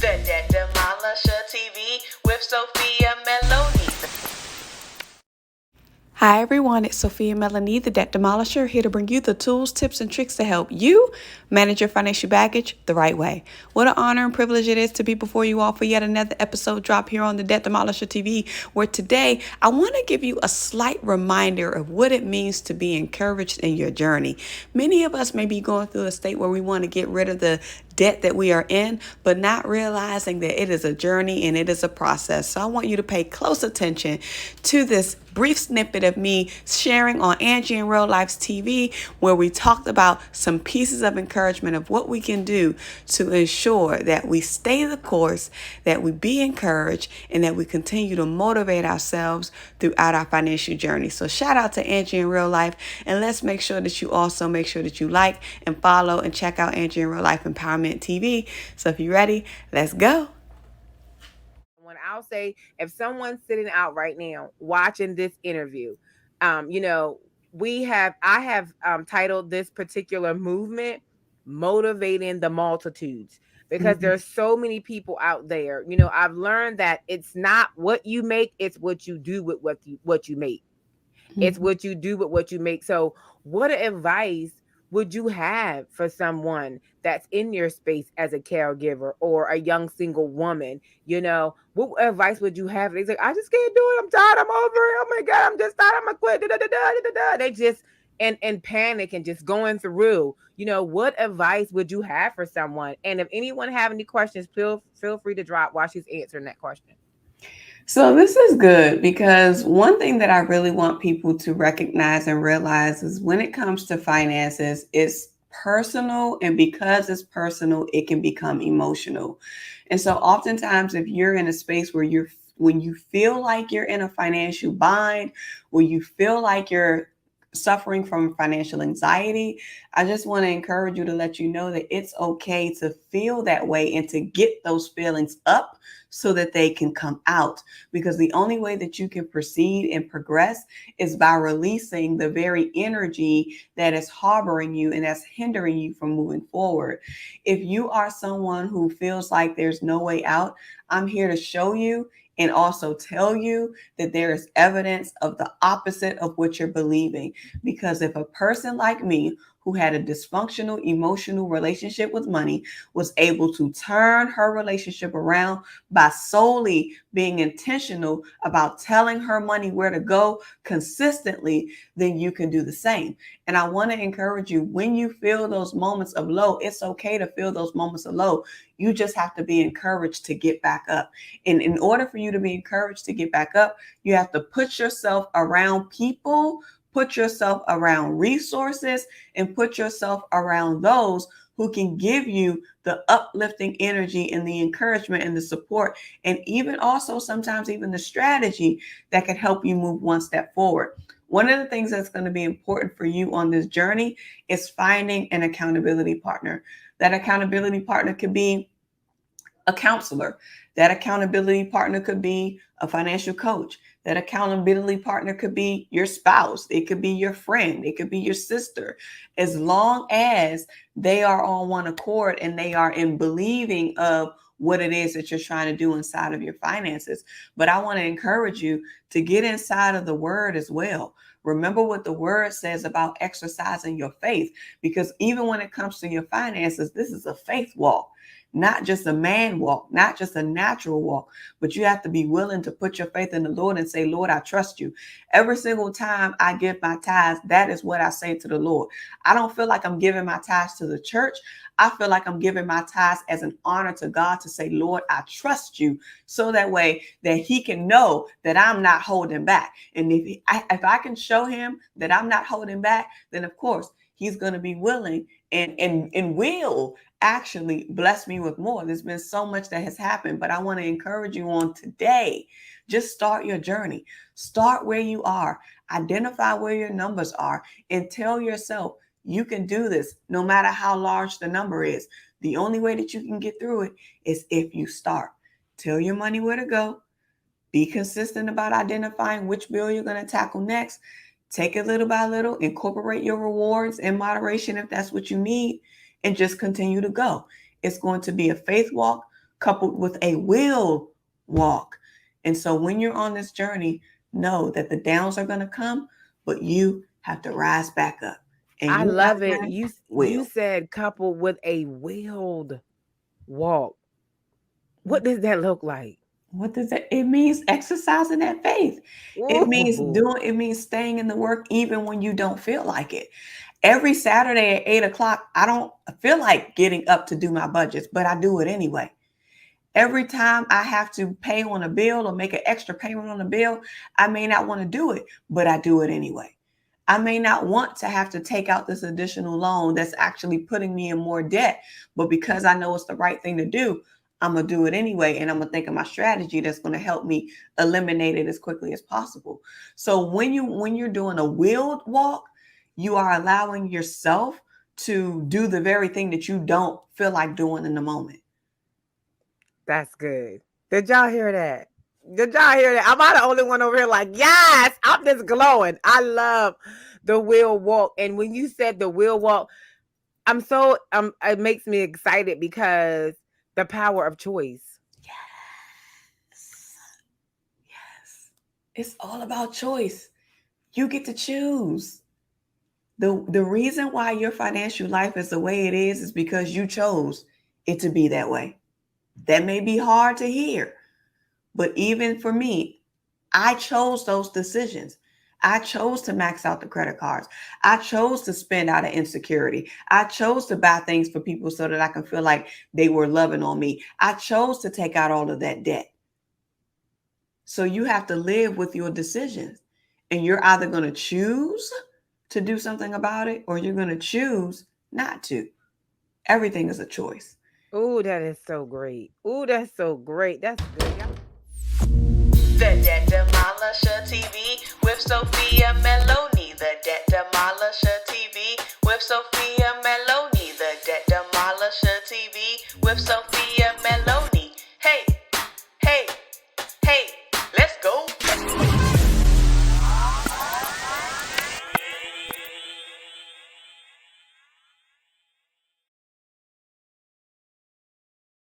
The Debt Demolisher TV with Sophia Melone. Hi everyone, it's Sophia Melonē, the Debt Demolisher, here to bring you the tools, tips, and tricks to help you manage your financial baggage the right way. What an honor and privilege it is to be before you all for yet another episode drop here on the Debt Demolisher TV, where today I want to give you a slight reminder of what it means to be encouraged in your journey. Many of us may be going through a state where we want to get rid of the debt that we are in, but not realizing that it is a journey and it is a process. So I want you to pay close attention to this brief snippet of me sharing on Angie in Real Life's TV, where we talked about some pieces of encouragement of what we can do to ensure that we stay the course, that we be encouraged, and that we continue to motivate ourselves throughout our financial journey. So shout out to Angie in Real Life, and let's make sure that you also make sure that you like and follow and check out Angie in Real Life Empowerment TV. So if you're ready, let's go. When I'll say, if someone's sitting out right now watching this interview, I have titled this particular movement "Motivating the Multitudes," because there's so many people out there. I've learned that it's not what you make, it's what you do with what you make. It's what you do with what you make. So, what advice would you have for someone that's in your space as a caregiver or a young single woman? What advice would you have? They say, I just can't do it. I'm tired. I'm over it. Oh my God, I'm just tired. I'm gonna quit. Da, da, da, da, da, da. They just and panic and just going through. What advice would you have for someone? And if anyone have any questions, feel free to drop while she's answering that question. So this is good, because one thing that I really want people to recognize and realize is when it comes to finances, it's personal, and because it's personal, it can become emotional. And so oftentimes if you're in a space where when you feel like you're in a financial bind, when you feel like you're suffering from financial anxiety, I just want to encourage you to let you know that it's okay to feel that way and to get those feelings up so that they can come out. Because the only way that you can proceed and progress is by releasing the very energy that is harboring you and that's hindering you from moving forward. If you are someone who feels like there's no way out, I'm here to show you and also tell you that there is evidence of the opposite of what you're believing. Because if a person like me, who had a dysfunctional emotional relationship with money, was able to turn her relationship around by solely being intentional about telling her money where to go consistently, then you can do the same. And I want to encourage you, when you feel those moments of low, it's okay to feel those moments of low. You just have to be encouraged to get back up. And in order for you to be encouraged to get back up, you have to put yourself around people, put yourself around resources, and put yourself around those who can give you the uplifting energy and the encouragement and the support, and even also sometimes even the strategy that can help you move one step forward. One of the things that's going to be important for you on this journey is finding an accountability partner. That accountability partner could be a counselor. That accountability partner could be a financial coach. That accountability partner could be your spouse. It could be your friend. It could be your sister. As long as they are on one accord and they are in believing of what it is that you're trying to do inside of your finances. But I want to encourage you to get inside of the word as well. Remember what the word says about exercising your faith, because even when it comes to your finances, this is a faith walk. Not just a man walk, not just a natural walk, but you have to be willing to put your faith in the Lord and say, Lord, I trust you. Every single time I give my tithes, that is what I say to the Lord. I don't feel like I'm giving my tithes to the church. I feel like I'm giving my tithes as an honor to God to say, Lord, I trust you. So that way that he can know that I'm not holding back. And if I can show him that I'm not holding back, then of course he's going to be willing and will actually bless me with more. There's been so much that has happened, but I want to encourage you on today. Just start your journey. Start where you are. Identify where your numbers are and tell yourself you can do this no matter how large the number is. The only way that you can get through it is if you start. Tell your money where to go. Be consistent about identifying which bill you're going to tackle next. Take it little by little. Incorporate your rewards in moderation if that's what you need, and just continue to go. It's going to be a faith walk coupled with a will walk. And so when you're on this journey, know that the downs are going to come, but you have to rise back up. And I you love gotta it. have You will. said coupled with a willed walk. What does that look like? What does that? It means exercising that faith. It means staying in the work even when you don't feel like it. Every Saturday at 8:00, I don't feel like getting up to do my budgets, but I do it anyway. Every time I have to pay on a bill or make an extra payment on a bill, I may not want to do it, but I do it anyway. I may not want to have to take out this additional loan that's actually putting me in more debt, but because I know it's the right thing to do, I'm going to do it anyway. And I'm going to think of my strategy that's going to help me eliminate it as quickly as possible. So when you're doing a willed walk, you are allowing yourself to do the very thing that you don't feel like doing in the moment. That's good. Did y'all hear that? Did y'all hear that? Am I the only one over here like, yes, I'm just glowing. I love the will walk. And when you said the will walk, it makes me excited because the power of choice. Yes. It's all about choice. You get to choose. The reason why your financial life is the way it is because you chose it to be that way. That may be hard to hear, but even for me, I chose those decisions. I chose to max out the credit cards. I chose to spend out of insecurity. I chose to buy things for people so that I can feel like they were loving on me. I chose to take out all of that debt. So you have to live with your decisions, and you're either going to choose to do something about it or you're going to choose not to. Everything is a choice. Oh, that is so great. Oh, that's so great. That's good. The Debt Demolisher TV with Sophia Melonē. The Debt Demolisher TV with Sophia Melonē. The Debt Demolisher TV with Sophia Melonē.